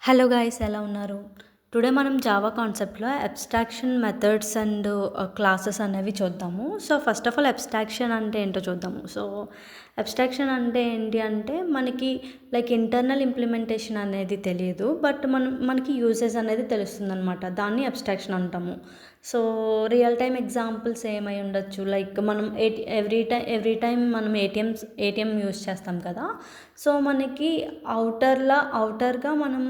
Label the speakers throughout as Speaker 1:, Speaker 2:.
Speaker 1: Hello guys, ఎలా ఉన్నారు? Today మనం జావా కాన్సెప్ట్‌లో అబ్స్ట్రాక్షన్ మెథడ్స్ అండ్ క్లాసెస్ అనేవి చూద్దాము. So, first of all abstraction అంటే ఏంటో చూద్దాము. సో, అబ్స్ట్రాక్షన్ అంటే ఏంటి అంటే మనకి ఇంటర్నల్ ఇంప్లిమెంటేషన్ అనేది తెలియదు. బట్ మనకి యూజెస్ అనేది తెలుస్తుందనమాట. దాన్ని అబ్స్ట్రాక్షన్ అంటాము. సో, రియల్ టైమ్ ఎగ్జాంపుల్స్ ఏమై ఉండొచ్చు, మనం ఎవ్రీ టైమ్ మనం ఏటీఎం యూజ్ చేస్తాం కదా! సో, మనకి ఔటర్‌గా మనం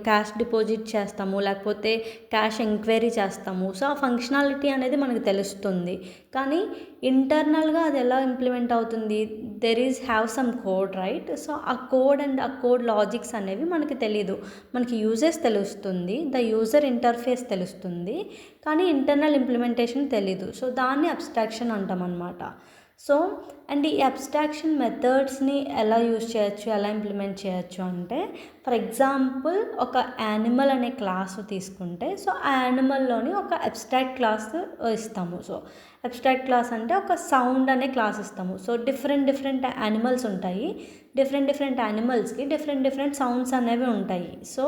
Speaker 1: క్యాష్ డిపాజిట్ చేస్తాము, లేకపోతే క్యాష్ ఎంక్వైరీ చేస్తాము. సో, ఆ ఫంక్షనాలిటీ అనేది మనకు తెలుస్తుంది. కానీ ఇంటర్నల్‌గా అది ఎలా ఇంప్లిమెంట్ అవుతుంది? Have some code, right? So, ఆ కోడ్ లాజిక్స్ అనేవి మనకి తెలీదు. మనకి యూజెస్ తెలుస్తుంది. యూజర్ ఇంటర్ఫేస్ తెలుస్తుంది. కానీ ఇంటర్నల్ ఇంప్లిమెంటేషన్ తెలీదు. సో, దాన్ని అబ్స్ట్రాక్షన్ అంటామనమాట. సో, అండ్ ఈ అబ్స్ట్రాక్షన్ మెథడ్స్ని ఎలా యూజ్ చేయొచ్చు, ఎలా ఇంప్లిమెంట్ చేయొచ్చు అంటే, ఫర్ ఎగ్జాంపుల్ ఒక యానిమల్ అనే క్లాస్ తీసుకుంటే, సో ఆ యానిమల్లోని ఒక అబ్స్ట్రాక్ట్ క్లాస్ ఇస్తాము. సో అబ్స్ట్రాక్ట్ క్లాస్ అంటే ఒక సౌండ్ అనే క్లాస్ ఇస్తాము. సో డిఫరెంట్ యానిమల్స్ ఉంటాయి. డిఫరెంట్ యానిమల్స్కి డిఫరెంట్ సౌండ్స్ అనేవి ఉంటాయి. సో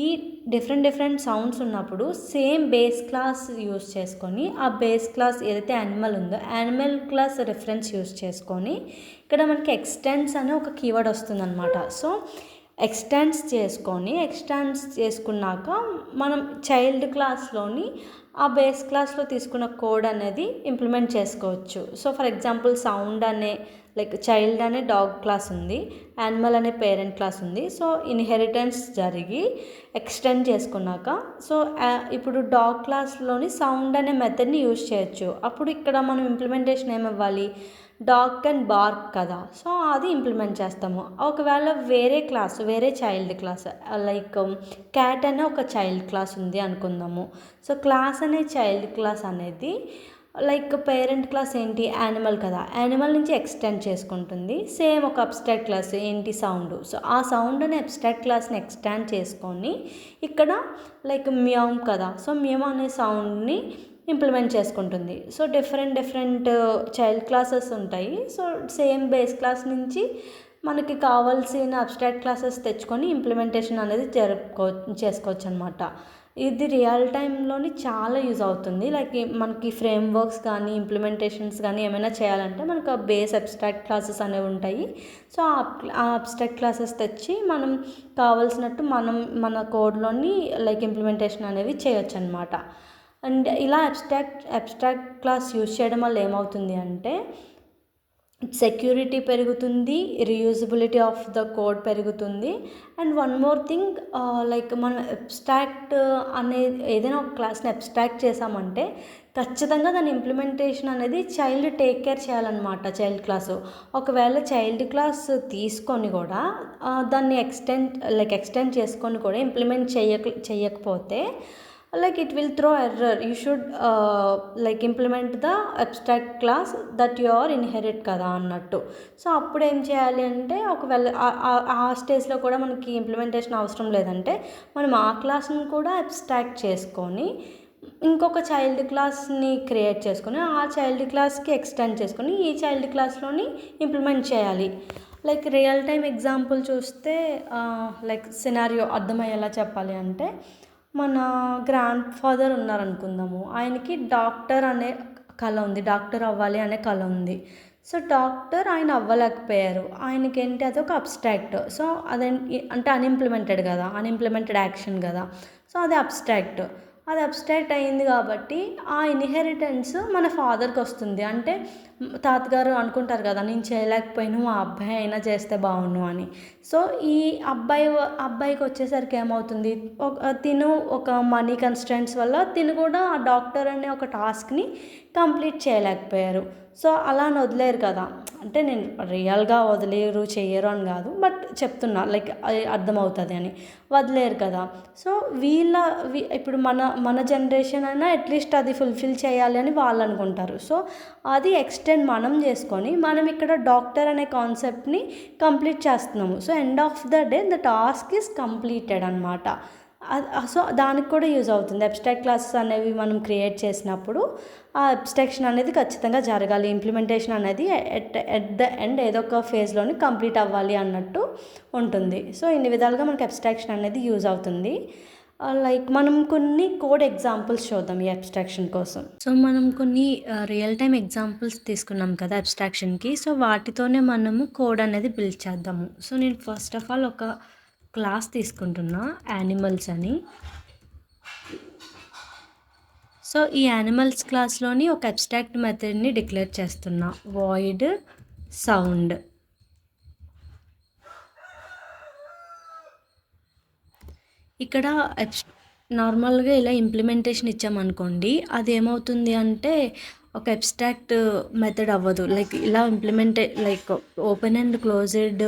Speaker 1: ఈ డిఫరెంట్ సౌండ్స్ ఉన్నప్పుడు సేమ్ బేస్ క్లాస్ యూజ్ చేసుకొని, ఆ బేస్ క్లాస్ ఏదైతే యానిమల్ ఉందో యానిమల్ క్లాస్ రెఫరెన్స్ యూజ్ చేసుకొని ఇక్కడ మనకి ఎక్స్టెండ్స్ అనే ఒక కీవర్డ్ వస్తుందన్నమాట. సో ఎక్స్టెండ్స్ చేసుకున్నాక మనం చైల్డ్ క్లాస్లోని ఆ బేస్ క్లాస్లో తీసుకున్న కోడ్ అనేది ఇంప్లిమెంట్ చేసుకోవచ్చు. సో ఫర్ ఎగ్జాంపుల్ సౌండ్ అనే చైల్డ్ అనే డాగ్ క్లాస్ ఉంది, యానిమల్ అనే పేరెంట్ క్లాస్ ఉంది. సో ఇన్హెరిటెన్స్ జరిగి ఎక్స్టెండ్ చేసుకున్నాక సో ఇప్పుడు డాగ్ క్లాస్లోని సౌండ్ అనే మెథడ్ని యూజ్ చేయొచ్చు. అప్పుడు ఇక్కడ మనం ఇంప్లిమెంటేషన్ ఏమివ్వాలి? డాగ్ అండ్ బార్క్ కదా, సో అది ఇంప్లిమెంట్ చేస్తాము. ఒకవేళ వేరే చైల్డ్ క్లాస్ క్యాట్ అనే ఒక చైల్డ్ క్లాస్ ఉంది అనుకుందాము. సో క్లాస్ అనే చైల్డ్ క్లాస్ అనేది పేరెంట్ క్లాస్ ఏంటి? యానిమల్ కదా, యానిమల్ నుంచి ఎక్స్టెండ్ చేసుకుంటుంది. సేమ్ ఒక అబ్స్ట్రాక్ట్ క్లాస్ ఏంటి? సౌండ్. సో ఆ సౌండ్ అనే అబ్స్ట్రాక్ట్ క్లాస్ని ఎక్స్టెండ్ చేసుకొని ఇక్కడ మ్యావ్ కదా, సో మ్యావ్ అనే సౌండ్ని ఇంప్లిమెంట్ చేసుకుంటుంది. సో డిఫరెంట్ చైల్డ్ క్లాసెస్ ఉంటాయి. సో సేమ్ బేస్ క్లాస్ నుంచి మనకి కావాల్సిన అబ్స్ట్రాక్ట్ క్లాసెస్ తెచ్చుకొని ఇంప్లిమెంటేషన్ అనేది చేసుకోవచ్చు అనమాట. ఇది రియల్ టైంలోని చాలా యూజ్ అవుతుంది. మనకి ఫ్రేమ్వర్క్స్ కానీ ఇంప్లిమెంటేషన్స్ కానీ ఏమైనా చేయాలంటే మనకు ఆ బేస్ అబ్స్ట్రాక్ట్ క్లాసెస్ అనేవి ఉంటాయి. సో ఆ అబ్స్ట్రాక్ట్ క్లాసెస్ తెచ్చి మనం కావాల్సినట్టు మన కోడ్లోని ఇంప్లిమెంటేషన్ అనేవి చేయొచ్చు అనమాట. అండ్ ఇలా అబ్స్ట్రాక్ట్ క్లాస్ యూజ్ చేయడం వల్ల ఏమవుతుంది అంటే సెక్యూరిటీ పెరుగుతుంది, రీయూజబిలిటీ ఆఫ్ ద కోడ్ పెరుగుతుంది. అండ్ వన్ మోర్ థింగ్, మనం అబ్స్ట్రాక్ట్ అనే ఏదైనా ఒక క్లాస్ని అబ్స్ట్రాక్ట్ చేసామంటే ఖచ్చితంగా దాని ఇంప్లిమెంటేషన్ అనేది చైల్డ్ టేక్ కేర్ చేయాలన్నమాట. చైల్డ్ క్లాసు ఒకవేళ చైల్డ్ క్లాస్ తీసుకొని కూడా దాన్ని ఎక్స్టెండ్ చేసుకొని కూడా ఇంప్లిమెంట్ చేయకపోతే it will throw error. You should implement the abstract class that you are inherit కదా అన్నట్టు. సో అప్పుడు ఏం చేయాలి అంటే, ఒకవేళ ఆ స్టేజ్లో కూడా మనకి ఇంప్లిమెంటేషన్ అవసరం లేదంటే మనం ఆ క్లాస్ని కూడా అబ్స్ట్రాక్ట్ చేసుకొని ఇంకొక చైల్డ్ క్లాస్ని క్రియేట్ చేసుకొని ఆ చైల్డ్ క్లాస్కి ఎక్స్టెండ్ చేసుకొని ఈ చైల్డ్ క్లాస్లోని ఇంప్లిమెంట్ చేయాలి. రియల్ టైమ్ ఎగ్జాంపుల్ చూస్తే సినారియో అర్థమయ్యేలా చెప్పాలి అంటే, మన గ్రాండ్ ఫాదర్ ఉన్నారనుకుందాము. ఆయనకి డాక్టర్ అనే కళ ఉంది, డాక్టర్ అవ్వాలి అనే కళ ఉంది. సో డాక్టర్ ఆయన అవ్వలేకపోయారు. ఆయనకి ఏంటి? అదొక అబ్స్ట్రాక్ట్. సో అంటే అన్ఇంప్లిమెంటెడ్ యాక్షన్ కదా. సో అది అబ్స్ట్రాక్ట్ అయింది కాబట్టి ఆ ఇన్హెరిటెన్స్ మన ఫాదర్కి వస్తుంది. అంటే తాతగారు అనుకుంటారు కదా, నేను చేయలేకపోయినా మా అబ్బాయి అయినా చేస్తే బాగుండు అని. సో ఈ అబ్బాయికి వచ్చేసరికి ఏమవుతుంది? తిను ఒక మనీ కన్స్ట్రెంట్స్ వల్ల తిను కూడా ఆ డాక్టర్ అనే ఒక టాస్క్ని కంప్లీట్ చేయలేకపోయారు. సో అలా వదిలేరు కదా. అంటే నేను రియల్గా చెయ్యరు అని కాదు, బట్ చెప్తున్నా అర్థమవుతుంది అని. వదిలేరు కదా. సో ఇప్పుడు మన జనరేషన్ అయినా అట్లీస్ట్ అది ఫుల్ఫిల్ చేయాలి అని వాళ్ళు అనుకుంటారు. సో అది ఎక్స్టెండ్ మనం చేసుకొని మనం ఇక్కడ డాక్టర్ అనే కాన్సెప్ట్ని కంప్లీట్ చేస్తున్నాము. So end of the day the task is completed అనమాట. సో దానికి కూడా యూజ్ అవుతుంది. అబ్స్ట్రాక్ట్ క్లాసెస్ అనేవి మనం క్రియేట్ చేసినప్పుడు ఆ అబ్స్ట్రాక్షన్ అనేది ఖచ్చితంగా జరగాలి. ఇంప్లిమెంటేషన్ అనేది ఎట్ ద ఎండ్ ఏదో ఒక ఫేజ్లోని కంప్లీట్ అవ్వాలి అన్నట్టు ఉంటుంది. సో ఇన్ని విధాలుగా మనకి అబ్స్ట్రాక్షన్ అనేది యూజ్ అవుతుంది. లైక్ మనం కొన్ని కోడ్ ఎగ్జాంపుల్స్ చూద్దాం ఈ అబ్స్ట్రాక్షన్ కోసం. సో మనం కొన్ని రియల్ టైమ్ ఎగ్జాంపుల్స్ తీసుకున్నాం కదా అబ్స్ట్రాక్షన్కి. సో వాటితోనే మనము కోడ్ అనేది బిల్డ్ చేద్దాము. సో నేను ఫస్ట్ ఆఫ్ ఆల్ ఒక క్లాస్ తీసుకుంటున్నా యానిమల్స్ అని. సో ఈ యానిమల్స్ క్లాస్లోని ఒక అబ్స్ట్రాక్ట్ మెథడ్ని డిక్లేర్ చేస్తున్నా, వాయిడ్ సౌండ్. ఇక్కడ నార్మల్గా ఇలా ఇంప్లిమెంటేషన్ ఇచ్చామనుకోండి, అది ఏమవుతుంది అంటే ఒక అబ్స్ట్రాక్ట్ మెథడ్ అవ్వదు. లైక్ ఇలా like open and closed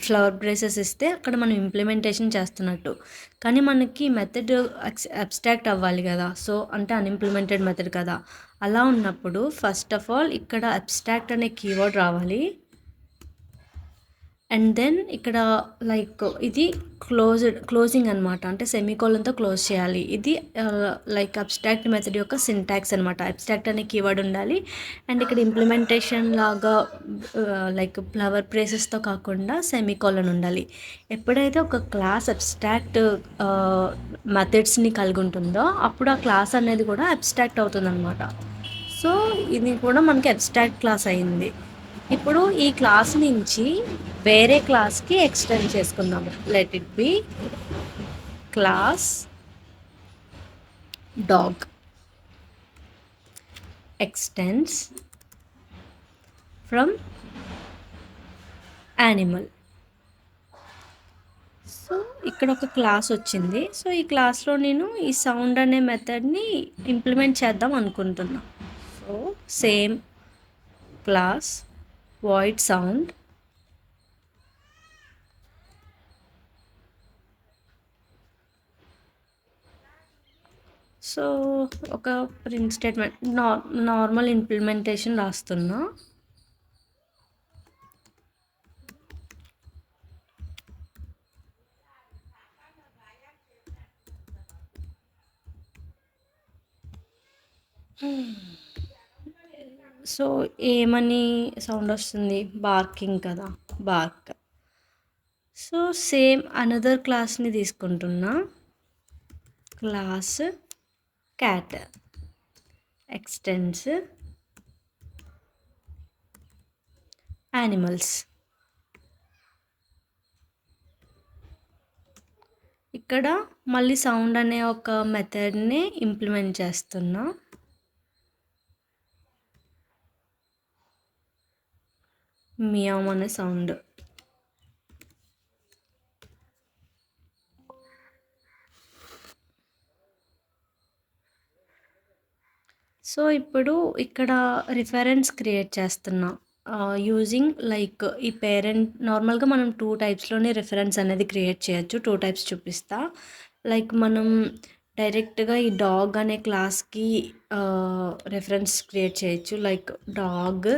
Speaker 1: flower braces ఇస్తే అక్కడ మనం ఇంప్లిమెంటేషన్ చేస్తున్నట్టు, కానీ మనకి మెథడ్ అబ్స్ట్రాక్ట్ అవ్వాలి కదా. సో అంటే అన్ఇంప్లిమెంటెడ్ మెథడ్ కదా. అలా ఉన్నప్పుడు ఫస్ట్ ఆఫ్ ఆల్ ఇక్కడ అబ్స్ట్రాక్ట్ అనే కీవర్డ్ రావాలి. అండ్ దెన్ ఇక్కడ లైక్ ఇది క్లోజింగ్ అనమాట, అంటే సెమీకోలన్తో క్లోజ్ చేయాలి. ఇది లైక్ అబ్స్ట్రాక్ట్ మెథడ్ యొక్క సింటాక్స్ అనమాట. అబ్స్ట్రాక్ట్ అనే కీవర్డ్ ఉండాలి. అండ్ ఇక్కడ ఇంప్లిమెంటేషన్ లాగా లైక్ ఫ్లవర్ బ్రేసెస్తో కాకుండా సెమీకోలన్ ఉండాలి. ఎప్పుడైతే ఒక క్లాస్ అబ్స్ట్రాక్ట్ మెథడ్స్ని కలిగి ఉంటుందో అప్పుడు ఆ క్లాస్ అనేది కూడా అబ్స్ట్రాక్ట్ అవుతుంది అనమాట. సో ఇది కూడా మనకి అబ్స్ట్రాక్ట్ క్లాస్ అయింది. ఇప్పుడు ఈ క్లాస్ నుంచి వేరే క్లాస్కి ఎక్స్టెండ్ చేసుకుందాము. Let it be class dog extends from animal. So ఇక్కడ ఒక క్లాస్ వచ్చింది. సో ఈ క్లాస్లో నేను ఈ సౌండ్ అనే మెథడ్ని ఇంప్లిమెంట్ చేద్దాం అనుకుంటున్నా. So same class void sound, so ఒక ప్రింట్ స్టేట్మెంట్ నార్మల్ ఇంప్లిమెంటేషన్ రాస్తున్నా. సో ఏమని సౌండ్ వస్తుంది? బార్కింగ్ కదా, బార్క్. సో సేమ్ అనదర్ క్లాస్ని తీసుకుంటున్నా, క్లాస్ క్యాట్ ఎక్స్టెండ్స్ యానిమల్స్. ఇక్కడ మళ్ళీ సౌండ్ అనే ఒక మెథడ్ని ఇంప్లిమెంట్ చేస్తున్నా. మియావ్ అనే సౌండ్. సో ఇప్పుడు ఇక్కడ రిఫరెన్స్ క్రియేట్ చేస్తున్నా యూజింగ్ లైక్ ఈ పేరెంట్. నార్మల్గా మనం 2 టైప్స్లోనే రిఫరెన్స్ అనేది క్రియేట్ చేయొచ్చు. 2 టైప్స్ చూపిస్తా. లైక్ మనం డైరెక్ట్గా ఈ డాగ్ అనే క్లాస్కి రిఫరెన్స్ క్రియేట్ చేయొచ్చు. Like dog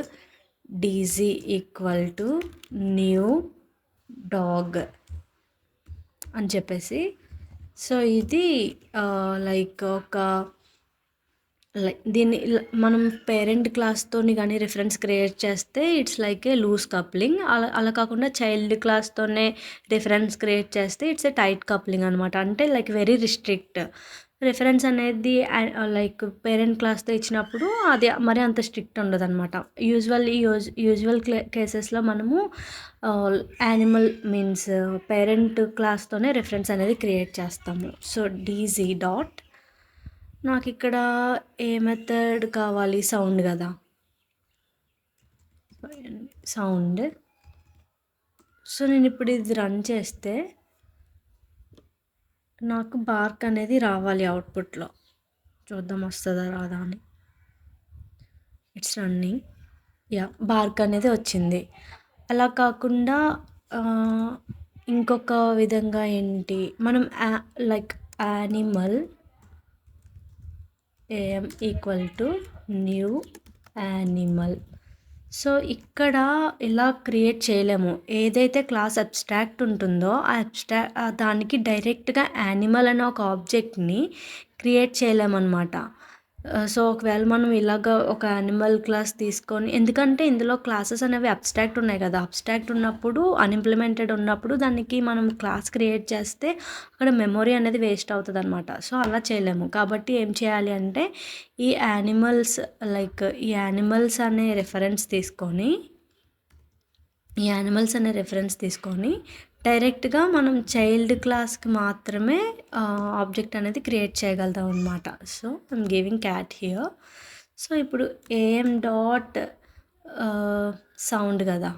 Speaker 1: DG equal to new dog అని చెప్పేసి. సో ఇది లైక్ ఒక దీన్ని మనం పేరెంట్ క్లాస్తోని కానీ రిఫరెన్స్ క్రియేట్ చేస్తే it's like a loose coupling. అలా కాకుండా చైల్డ్ క్లాస్తోనే రిఫరెన్స్ క్రియేట్ చేస్తే ఇట్స్ ఏ టైట్ కప్లింగ్ అనమాట. అంటే లైక్ వెరీ రిస్ట్రిక్ట్. రిఫరెన్స్ అనేది లైక్ పేరెంట్ క్లాస్తో ఇచ్చినప్పుడు అది మరి అంత స్ట్రిక్ట్ ఉండదు అనమాట. యూజువల్ కేసెస్లో మనము యానిమల్ మీన్స్ పేరెంట్ క్లాస్తోనే రిఫరెన్స్ అనేది క్రియేట్ చేస్తాము. సో డీజీ డాట్ నాకు ఇక్కడ ఏ మెథడ్ కావాలి? సౌండ్ కదా, సౌండ్. సో నేను ఇప్పుడు ఇది రన్ చేస్తే నాకు బార్క్ అనేది రావాలి అవుట్పుట్లో. చూద్దాం వస్తుందా రాదా అని. It's running. యా, బార్క్ అనేది వచ్చింది. అలా కాకుండా ఇంకొక విధంగా ఏంటి, మనం like animal am equal to new animal. So, ఇక్కడ ఇలా క్రియేట్ చేయలేము. ఏదైతే క్లాస్ అబ్స్ట్రాక్ట్ ఉంటుందో, దానికి డైరెక్ట్‌గా యానిమల్ అనే ఒక ఆబ్జెక్ట్‌ని క్రియేట్ చేయలేమనమాట. సో, ఒకవేళ మనం ఇలాగ ఒక యానిమల్ క్లాస్ తీసుకొని ఎందుకంటే ఇందులో క్లాసెస్ అనేవి అబ్స్ట్రాక్ట్ ఉన్నాయి కదా! అబ్స్ట్రాక్ట్ ఉన్నప్పుడు, అన్‌ఇంప్లిమెంటెడ్ ఉన్నప్పుడు దానికి మనం క్లాస్ క్రియేట్ చేస్తే అక్కడ మెమరీ అనేది వేస్ట్ అవుతదనమాట. సో, అలా చేయలేము. కాబట్టి ఏం చేయాలి అంటే ఈ యానిమల్స్ అనే రెఫరెన్స్ తీసుకొని డైరెక్ట్‌గా మనం చైల్డ్ క్లాస్‌కి మాత్రమే ఆబ్జెక్ట్ అనేది క్రియేట్ చేయగలుగుతాం అనమాట. So, I'm giving cat here. So, ఇప్పుడు ఏఎం డాట్ సౌండ్ కదా!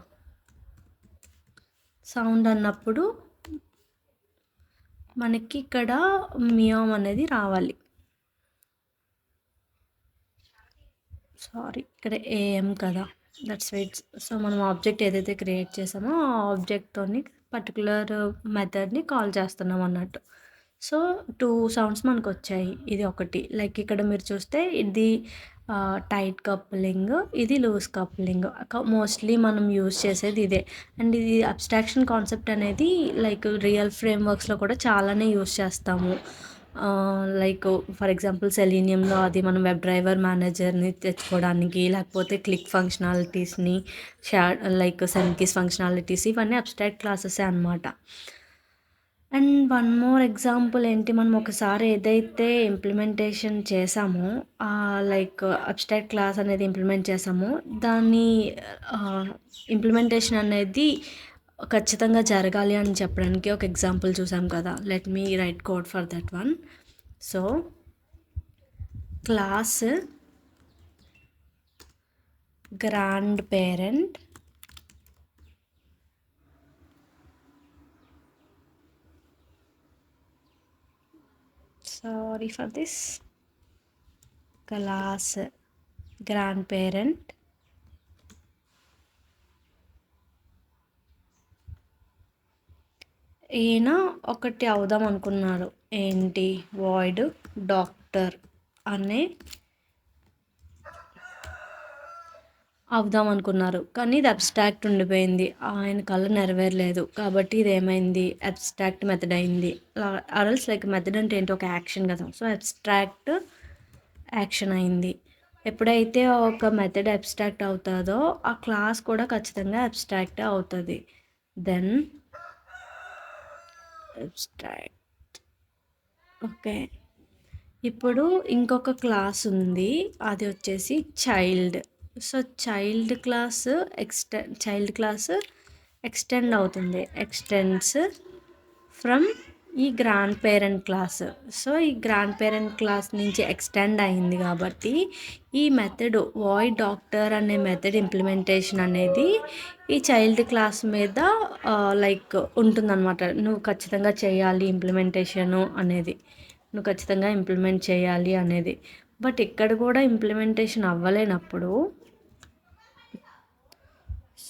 Speaker 1: సౌండ్ అన్నప్పుడు మనకి ఇక్కడ మియావ్ అనేది రావాలి. ఇక్కడ ఏఎం కదా! That's right. సో, మనం ఆబ్జెక్ట్ ఏదైతే క్రియేట్ చేసామో ఆ ఆబ్జెక్ట్‌తోని పర్టిక్యులర్ మెథడ్‌ని కాల్ చేస్తున్నాం అన్నట్టు. సో, 2 సౌండ్స్ మనకొచ్చాయి. ఇది ఒకటి. లైక్ ఇక్కడ మీరు చూస్తే ఇది టైట్ కప్లింగ్, ఇది లూజ్ కప్లింగ్. మోస్ట్‌లీ మనం యూజ్ చేసేది ఇదే. అండ్ ఇది అబ్స్ట్రాక్షన్ కాన్సెప్ట్ అనేది లైక్ రియల్ ఫ్రేమ్‌వర్క్స్‌లో కూడా చాలానే యూజ్ చేస్తాము. లైక్ ఫర్ ఎగ్జాంపుల్ సెలీనియంలో అది మనం వెబ్ డ్రైవర్ మేనేజర్‌ని తెచ్చుకోవడానికి, లేకపోతే క్లిక్ ఫంక్షనాలిటీస్‌ని, లైక్ సెన్కీస్ ఫంక్షనాలిటీస్ ఇవన్నీ అబ్స్ట్రాక్ట్ క్లాసెసే అనమాట. అండ్ వన్ మోర్ ఎగ్జాంపుల్ ఏంటి, మనం ఒకసారి ఏదైతే ఇంప్లిమెంటేషన్ చేసామో లైక్ అబ్స్ట్రాక్ట్ క్లాస్ అనేది ఇంప్లిమెంట్ చేసామో దాని ఇంప్లిమెంటేషన్ అనేది ఖచ్చితంగా జరగాలి అని చెప్పడానికి ఒక ఎగ్జాంపుల్ చూసాం కదా. Let me right code for that one. So, class grand parent sorry for this, class grandparent ఈయన ఒకటి అవుదాం అనుకున్నారు. ఏంటి, వాయిడ్ డాక్టర్ అనే అవుదాం అనుకున్నారు. కానీ ఇది అబ్స్ట్రాక్ట్ ఉండిపోయింది. ఆయన కల నెరవేరలేదు. కాబట్టి ఇది ఏమైంది, అబ్స్ట్రాక్ట్ మెథడ్ అయింది. ఆర్ఎల్స్ లైక్ మెథడ్ అంటే ఏంటి, ఒక యాక్షన్ కదా. సో, అబ్స్ట్రాక్ట్ యాక్షన్ అయింది. ఎప్పుడైతే ఒక మెథడ్ అబ్స్ట్రాక్ట్ అవుతుందో ఆ క్లాస్ కూడా ఖచ్చితంగా అబ్స్ట్రాక్ట్ అవుతుంది. Then abstract. ఓకే, ఇప్పుడు ఇంకొక క్లాస్ ఉంది, అది వచ్చేసి child. So, child class extend అవుతుంది, ఎక్స్టెండ్స్ ఫ్రమ్ ఈ గ్రాండ్ పేరెంట్ క్లాస్. సో, ఈ గ్రాండ్ పేరెంట్ క్లాస్ నుంచి ఎక్స్టెండ్ అయింది కాబట్టి ఈ మెథడ్ వాయిడ్ డాక్టర్ అనే మెథడ్ ఇంప్లిమెంటేషన్ అనేది ఈ చైల్డ్ క్లాస్ మీద లైక్ ఉంటుందన్నమాట. నువ్వు ఖచ్చితంగా చేయాలి ఇంప్లిమెంటేషను అనేది, నువ్వు ఖచ్చితంగా ఇంప్లిమెంట్ చేయాలి అనేది. బట్ ఇక్కడ కూడా ఇంప్లిమెంటేషన్ అవ్వలేనప్పుడు,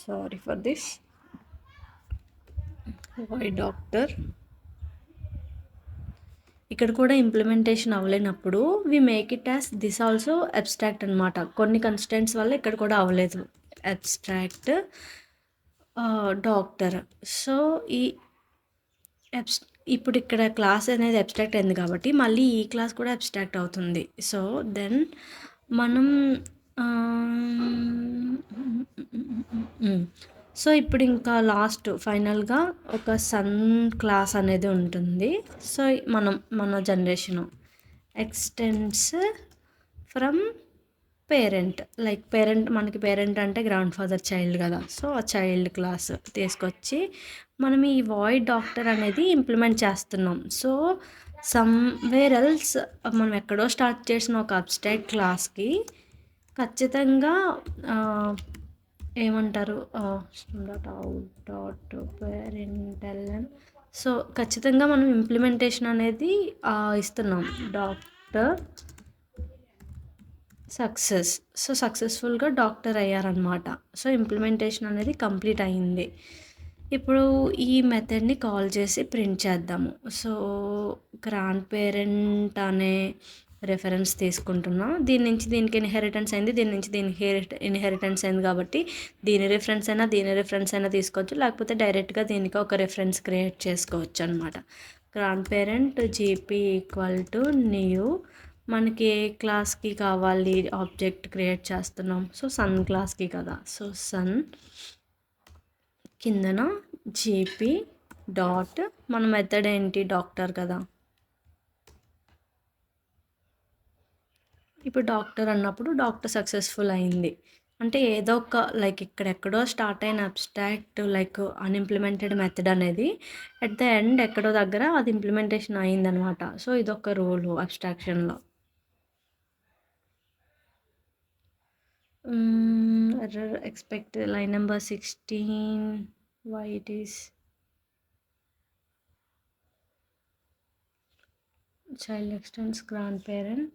Speaker 1: sorry for this, Y doctor ఇక్కడ కూడా ఇంప్లిమెంటేషన్ అవ్వలేనప్పుడు we make it as this also abstract అనమాట. కొన్ని కన్స్టెంట్స్ వల్ల ఇక్కడ కూడా అవ్వలేదు, అబ్స్ట్రాక్ట్ డాక్టర్. సో, ఇప్పుడు ఇక్కడ క్లాస్ అనేది అబ్స్ట్రాక్ట్ అయింది కాబట్టి మళ్ళీ ఈ క్లాస్ కూడా అబ్స్ట్రాక్ట్ అవుతుంది. సో, దెన్ మనం సో, ఇప్పుడు ఇంకా లాస్ట్ ఫైనల్గా ఒక సన్ క్లాస్ అనేది ఉంటుంది. సో, మన జనరేషను ఎక్స్టెండ్స్ ఫ్రమ్ పేరెంట్, లైక్ మనకి పేరెంట్ అంటే గ్రాండ్ ఫాదర్ చైల్డ్ కదా. సో, ఆ చైల్డ్ క్లాస్ తీసుకొచ్చి మనం ఈ వాయిడ్ డాక్టర్ అనేది ఇంప్లిమెంట్ చేస్తున్నాం. సో, సమ్వేర్ ఎల్స్ మనం ఎక్కడో స్టార్ట్ చేసిన ఒక అబ్స్ట్రాక్ట్ క్లాస్కి ఖచ్చితంగా ఏమంటారు, పేరెంటల్. సో, ఖచ్చితంగా మనం ఇంప్లిమెంటేషన్ అనేది ఇస్తున్నాం, డాక్టర్ సక్సెస్. సో, సక్సెస్ఫుల్గా డాక్టర్ అయ్యారనమాట. సో, ఇంప్లిమెంటేషన్ అనేది కంప్లీట్ అయింది. ఇప్పుడు ఈ మెథడ్ని కాల్ చేసి ప్రింట్ చేద్దాము. సో, గ్రాండ్ పేరెంట్ అనే రెఫరెన్స్ తీసుకుంటున్నా. దీని నుంచి దీనికి ఇన్హెరిటెన్స్ అయింది, దీని నుంచి దీనికి ఇన్హెరిటెన్స్ అయింది కాబట్టి దీని రిఫరెన్స్ అయినా తీసుకోవచ్చు, లేకపోతే డైరెక్ట్గా దీనికి ఒక రెఫరెన్స్ క్రియేట్ చేసుకోవచ్చు అనమాట. Grand parent GP equal to new, మనకి ఏ క్లాస్కి కావాలి ఆబ్జెక్ట్ క్రియేట్ చేస్తున్నాం, సో సన్ క్లాస్కి కదా, సో సన్ కిందన జీపీ డాట్, మన మెథడ్ ఏంటి డాక్టర్ కదా. ఇప్పుడు డాక్టర్ అన్నప్పుడు డాక్టర్ సక్సెస్ఫుల్ అయింది అంటే ఏదో ఒక లైక్ ఇక్కడెక్కడో స్టార్ట్ అయిన అబ్స్ట్రాక్ట్ లైక్ అన్ఇంప్లిమెంటెడ్ మెథడ్ అనేది ఎట్ ద ఎండ్ ఎక్కడో దగ్గర అది ఇంప్లిమెంటేషన్ అయిందనమాట. సో ఇదొక రూల్ అబ్స్ట్రాక్షన్లో. Error expect line number 16 why it is child extends grandparent.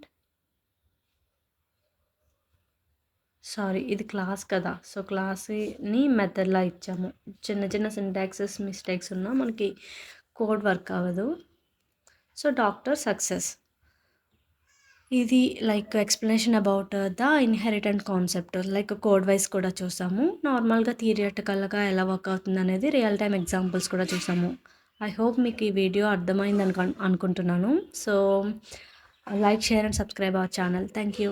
Speaker 1: Sorry, ఇది క్లాస్ కదా, సో క్లాస్ని మెథడ్లా ఇచ్చాము. చిన్న చిన్న సింటాక్సెస్ మిస్టేక్స్ ఉన్నా మనకి కోడ్ వర్క్ అవ్వదు. సో డాక్టర్ సక్సెస్, ఇది like explanation about the inheritance concept. Like code wise కూడా చూసాము, నార్మల్గా థియరిటికల్గా ఎలా వర్క్ అవుతుంది అనేది రియల్ టైమ్ ఎగ్జాంపుల్స్ కూడా చూసాము. ఐ హోప్ మీకు ఈ వీడియో అర్థమైంది అనుకుంటున్నాను. So like, share and subscribe our channel. Thank you.